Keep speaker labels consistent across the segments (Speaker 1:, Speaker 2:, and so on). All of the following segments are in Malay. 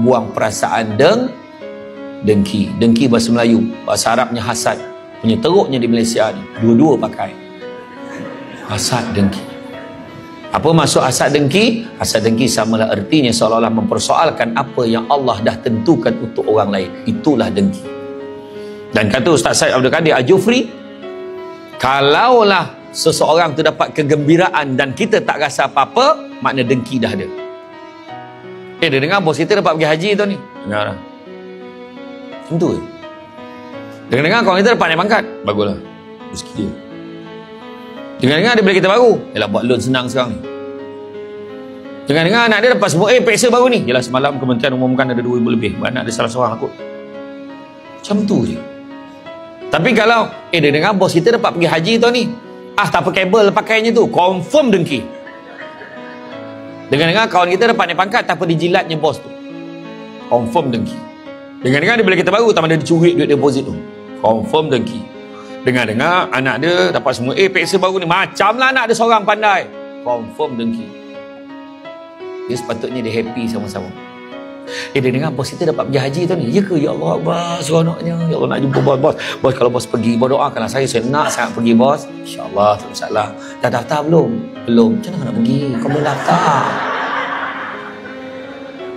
Speaker 1: buang perasaan dengki. Dengki bahasa Melayu, bahasa Arabnya hasad. Punya teruknya di Malaysia ni, dua-dua pakai. Hasad, dengki. Apa maksud hasad dengki? Hasad dengki samalah artinya seolah-olah mempersoalkan apa yang Allah dah tentukan untuk orang lain. Itulah dengki. Dan kata Ustaz Syed Abdul Qadir Al-Jufri, kalaulah seseorang tu dapat kegembiraan dan kita tak rasa apa-apa, makna dengki dah ada. Dia dengar bos kita dapat pergi haji tu ni. Dengar lah. Tentu je. Dengar kawan kita dapat naik pangkat. Baguslah. Rezeki dia. Dengar dia beli kereta baru. Yalah, buat loan senang sekarang ni. Dengar anak dia dapat semua peksa baru ni. Yalah, semalam kementerian umumkan ada 2,000 lebih. Anak dia salah seorang aku. Macam tu je. Tapi kalau dia dengar bos kita dapat pergi haji tu ni, tak apa kabel pakainya tu, confirm dengki. Dengar kawan kita dapat naik pangkat, tak apa dijilatnya bos tu, confirm dengki. Dengar dia beli kereta baru, tak ada dicuri duit deposit tu, confirm dengki. Dengar anak dia dapat semua peksa baru ni, macam lah anak dia seorang pandai, confirm dengki. Dia sepatutnya dia happy sama-sama. Dia dengar bos kita dapat pergi haji tu ni. Ya ke? Ya Allah, bos, seronoknya. Ya Allah, nak jumpa bos. Bos, kalau bos pergi, bos doakanlah saya nak sangat pergi bos. InsyaAllah, tak masalah. Dah daftar belum? Belum. Macam mana nak pergi? Kau belum daftar.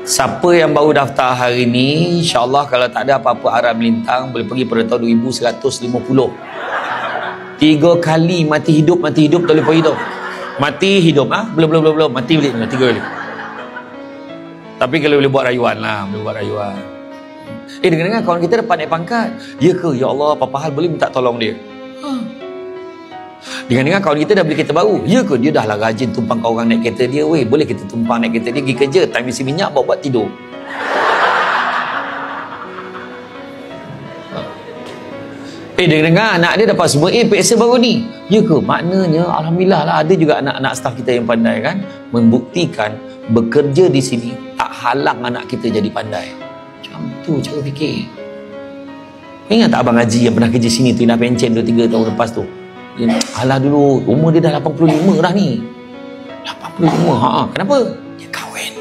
Speaker 1: Siapa yang baru daftar hari ni, insyaAllah kalau tak ada apa-apa arah melintang, boleh pergi pada tahun 2150. 3 kali mati hidup tak boleh pergi tu. Mati hidup, belum. Mati balik 3 kali. Tapi kalau boleh buat rayuan lah, boleh buat rayuan. Dengar kawan kita dapat naik pangkat. Ya ke? Ya Allah, apa hal boleh minta tolong dia? Dengar kawan kita dah beli kereta baru. Ya ke? Dia dah lah rajin tumpang kau orang naik kereta dia, weh. Boleh kita tumpang naik kereta dia pergi kerja, time isi minyak buat tidur. Dengar anak dia dapat semua peksa baru ni. Ya ke? Maknanya alhamdulillah lah, ada juga anak-anak staf kita yang pandai kan, membuktikan bekerja di sini tak halang anak kita jadi pandai. Macam tu cara fikir. Ingat tak Abang Haji yang pernah kerja sini tu, dah pencen 2-3 tahun lepas tu? Alah dulu umur dia dah 85 dah ni. 85. Kenapa? Dia kahwin.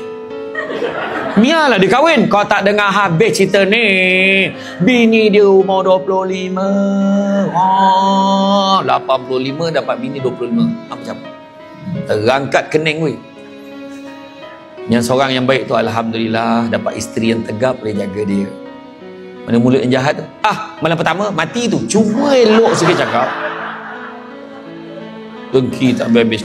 Speaker 1: Biarlah dia kahwin. Kau tak dengar habis cerita ni. Bini dia umur 25. 85 dapat bini 25. Macam terangkat kening weh. Yang seorang yang baik tu alhamdulillah dapat isteri yang tegap boleh jaga dia. Mana mulut yang jahat tu, malam pertama mati tu, cuma elok sikit cakap, dengki tak habis.